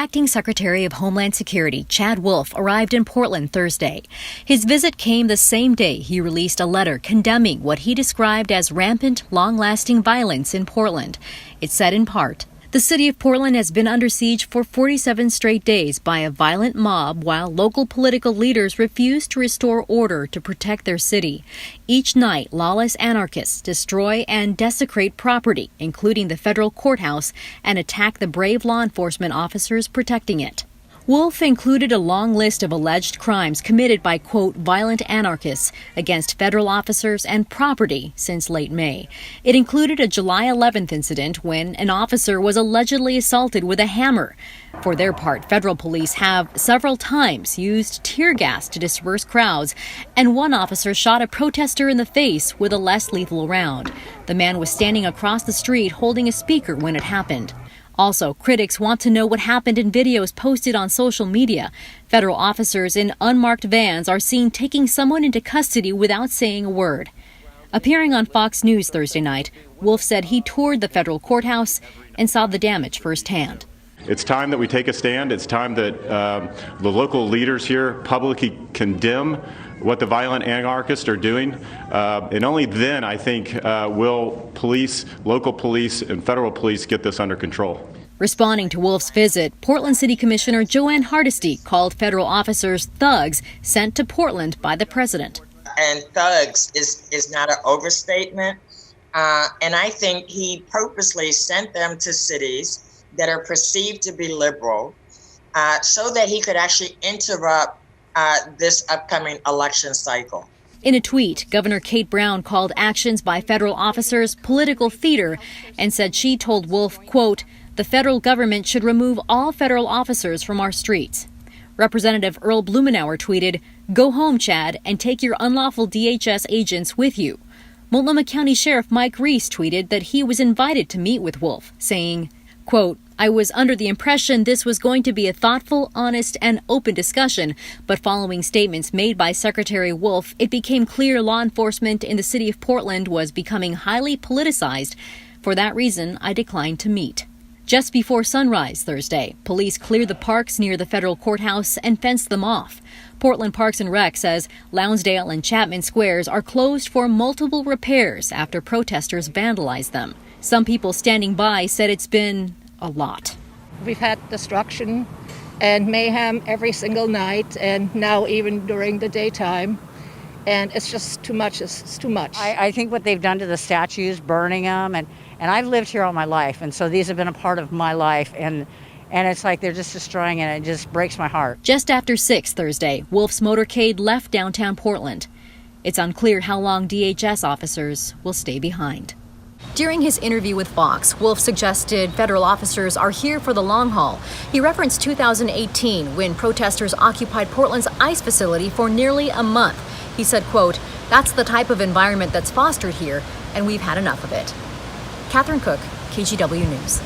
Acting Secretary of Homeland Security Chad Wolf arrived in Portland Thursday. His visit came the same day he released a letter condemning what he described as rampant, long-lasting violence in Portland. It said in part, "The city of Portland has been under siege for 47 straight days by a violent mob while local political leaders refuse to restore order to protect their city. Each night, lawless anarchists destroy and desecrate property, including the federal courthouse, and attack the brave law enforcement officers protecting it." Wolf included a long list of alleged crimes committed by, quote, violent anarchists against federal officers and property since late May. It included a July 11th incident when an officer was allegedly assaulted with a hammer. For their part, federal police have several times used tear gas to disperse crowds, and one officer shot a protester in the face with a less lethal round. The man was standing across the street holding a speaker when it happened. Also, critics want to know what happened in videos posted on social media. Federal officers in unmarked vans are seen taking someone into custody without saying a word. Appearing on Fox News Thursday night, Wolf said he toured the federal courthouse and saw the damage firsthand. It's time that we take a stand. It's time that the local leaders here publicly condemn what the violent anarchists are doing. And only then, I think, will police, local police, and federal police get this under control. Responding to Wolf's visit, Portland City Commissioner Joanne Hardesty called federal officers thugs sent to Portland by the president. And thugs is not an overstatement. And I think he purposely sent them to cities that are perceived to be liberal so that he could actually interrupt this upcoming election cycle. In a tweet, Governor Kate Brown called actions by federal officers political theater and said she told Wolf, quote, "The federal government should remove all federal officers from our streets." Representative Earl Blumenauer tweeted, "Go home, Chad, and take your unlawful DHS agents with you." Multnomah County Sheriff Mike Reese tweeted that he was invited to meet with Wolf, saying, quote, "I was under the impression this was going to be a thoughtful, honest, and open discussion, but following statements made by Secretary Wolf, it became clear law enforcement in the city of Portland was becoming highly politicized. For that reason, I declined to meet." Just before sunrise Thursday, police cleared the parks near the federal courthouse and fenced them off. Portland Parks and Rec says Lounsdale and Chapman Squares are closed for multiple repairs after protesters vandalized them. Some people standing by said it's been a lot. We've had destruction and mayhem every single night, and now even during the daytime. And it's just too much. It's too much. I think what they've done to the statues, burning them, and I've lived here all my life, and so these have been a part of my life, and it's like they're just destroying it, and it just breaks my heart. Just after 6 Thursday, Wolf's motorcade left downtown Portland. It's unclear how long DHS officers will stay behind. During his interview with Fox, Wolf suggested federal officers are here for the long haul. He referenced 2018 when protesters occupied Portland's ICE facility for nearly a month. He said, quote, "That's the type of environment that's fostered here, and we've had enough of it." Catherine Cook, KGW News.